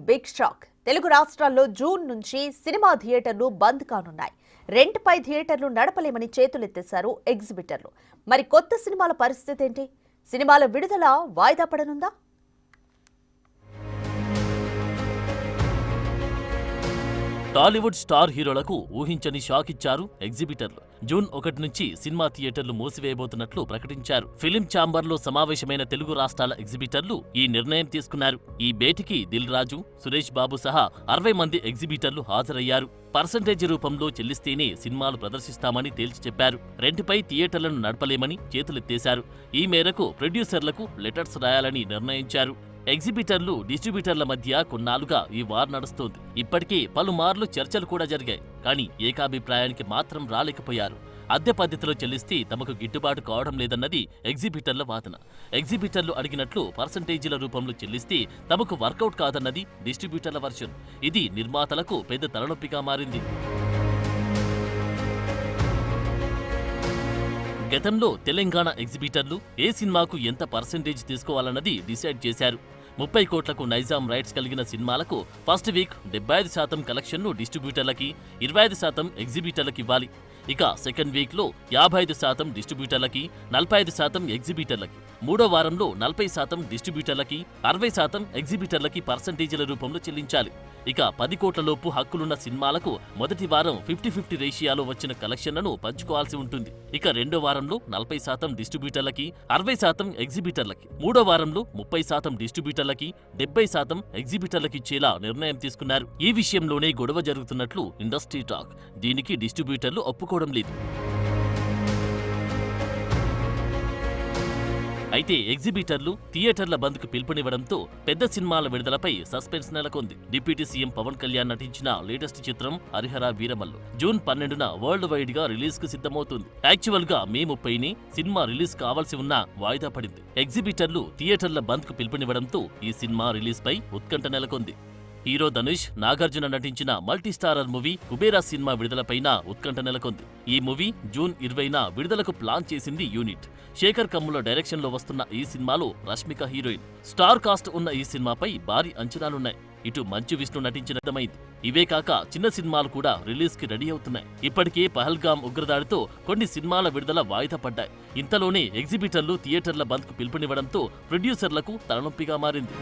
Big shock. Telugu రాష్ట్రాల్లో June నుంచి cinema థియేటర్లు బంద్ కానున్నాయి. రెంట్పై థియేటర్లు నడపలేమని చేతులెత్తేశారు ఎగ్జిబిటర్లు. మరి కొత్త సినిమాల పరిస్థితి ఏంటి? సినిమాల విడుదల వాయిదా పడనుందా? టాలీవుడ్ స్టార్ హీరోలకు ఊహించని షాక్ ఇచ్చారు ఎగ్జిబిటర్లు. జూన్ 1 నుంచి సినిమా థియేటర్లు మూసివేయబోతున్నట్లు ప్రకటించారు. ఫిలిం ఛాంబర్లో సమావేశమైన తెలుగు రాష్ట్రాల ఎగ్జిబిటర్లు ఈ నిర్ణయం తీసుకున్నారు. ఈ భేటీకి దిల్ రాజు, సురేష్ బాబు సహా 60 మంది ఎగ్జిబిటర్లు హాజరయ్యారు. పర్సంటేజీ రూపంలో చెల్లిస్తేనే సినిమాలు ప్రదర్శిస్తామని తేల్చి చెప్పారు. రెంట్పై థియేటర్లను నడపలేమని చేతులెత్తేశారు. ఈ మేరకు ప్రొడ్యూసర్లకు లెటర్స్ రాయాలని నిర్ణయించారు. ఎగ్జిబిటర్లు, డిస్ట్రిబ్యూటర్ల మధ్య కొన్నాళ్లుగా ఈ వార్ నడుస్తోంది. ఇప్పటికే పలుమార్లు చర్చలు కూడా జరిగాయి. కానీ ఏకాభిప్రాయానికి మాత్రం రాలేకపోయారు. అద్దె పద్ధతిలో చెల్లిస్తే తమకు గిట్టుబాటు కావడం లేదన్నది ఎగ్జిబిటర్ల వాదన. ఎగ్జిబిటర్లు అడిగినట్లు పర్సంటేజీల రూపంలో చెల్లిస్తే తమకు వర్కౌట్ కాదన్నది డిస్ట్రిబ్యూటర్ల వర్షన్. ఇది నిర్మాతలకు పెద్ద తలనొప్పిగా మారింది. గతంలో తెలంగాణ ఎగ్జిబిటర్లు ఏ సినిమాకు ఎంత పర్సెంటేజ్ తీసుకోవాలన్నది డిసైడ్ చేశారు. 30 కోట్లకు నైజాం రైట్స్ కలిగిన సినిమాలకు ఫస్ట్ వీక్ 75% కలెక్షన్ను డిస్ట్రిబ్యూటర్లకి, 25% ఎగ్జిబిటర్లకి ఇవ్వాలి. ఇక సెకండ్ వీక్లో 55% డిస్ట్రిబ్యూటర్లకి, 45% ఎగ్జిబిటర్లకి, మూడో వారంలో 40% డిస్ట్రిబ్యూటర్లకి, 60% ఎగ్జిబిటర్లకి పర్సంటేజీల రూపంలో చెల్లించాలి. ఇక 10 కోట్ల లోపు హక్కులున్న సినిమాలకు మొదటి వారం 50-50 రేషియాలో వచ్చిన కలెక్షన్లను పంచుకోవాల్సి ఉంటుంది. ఇక రెండో వారంలో 40% డిస్ట్రిబ్యూటర్లకి, 60% ఎగ్జిబిటర్లకి, మూడో వారంలో 30% డిస్ట్రిబ్యూటర్లకి, 70% ఎగ్జిబిటర్లకి ఇచ్చేలా నిర్ణయం తీసుకున్నారు. ఈ విషయంలోనే గొడవ జరుగుతున్నట్లు ఇండస్ట్రీ టాక్. దీనికి డిస్ట్రిబ్యూటర్లు ఒప్పుకోవడం లేదు. అయితే ఎగ్జిబిటర్లు థియేటర్ల బంద్కు పిలుపునివ్వడంతో పెద్ద సినిమాల విడుదలపై సస్పెన్స్ నెలకొంది. డిప్యూటీ సీఎం పవన్ కళ్యాణ్ నటించిన లేటెస్ట్ చిత్రం హరిహర వీరమల్లు జూన్ 12న వరల్డ్ వైడ్ గా రిలీజ్ కు సిద్ధమవుతుంది. యాక్చువల్ గా మే 30ని సినిమా రిలీజ్ కావాల్సి ఉన్నా వాయిదా పడింది. ఎగ్జిబిటర్లు థియేటర్ల బంద్కు పిలుపునివ్వడంతో ఈ సినిమా రిలీజ్ పై ఉత్కంఠ నెలకొంది. హీరో ధనుష్, నాగార్జున నటించిన మల్టీస్టారర్ మూవీ కుబేరా సినిమా విడుదలపైన ఉత్కంఠ నెలకొంది. ఈ మూవీ జూన్ 20న విడుదలకు ప్లాన్ చేసింది యూనిట్. శేఖర్ కమ్ముల డైరెక్షన్ లో వస్తున్న ఈ సినిమాలో రష్మిక హీరోయిన్. స్టార్ కాస్ట్ ఉన్న ఈ సినిమాపై భారీ అంచనాలున్నాయి. ఇటు మంచు విష్ణు నటించినదమైంది. ఇవే కాక చిన్న సినిమాలు కూడా రిలీజ్ కి రెడీ అవుతున్నాయి. ఇప్పటికే పహల్గామ్ ఉగ్రదాడితో కొన్ని సినిమాల విడుదల వాయిదా పడ్డాయి. ఇంతలోనే ఎగ్జిబిటర్లు థియేటర్ల బంద్కు పిలుపునివ్వడంతో ప్రొడ్యూసర్లకు తలనొప్పిగా మారింది.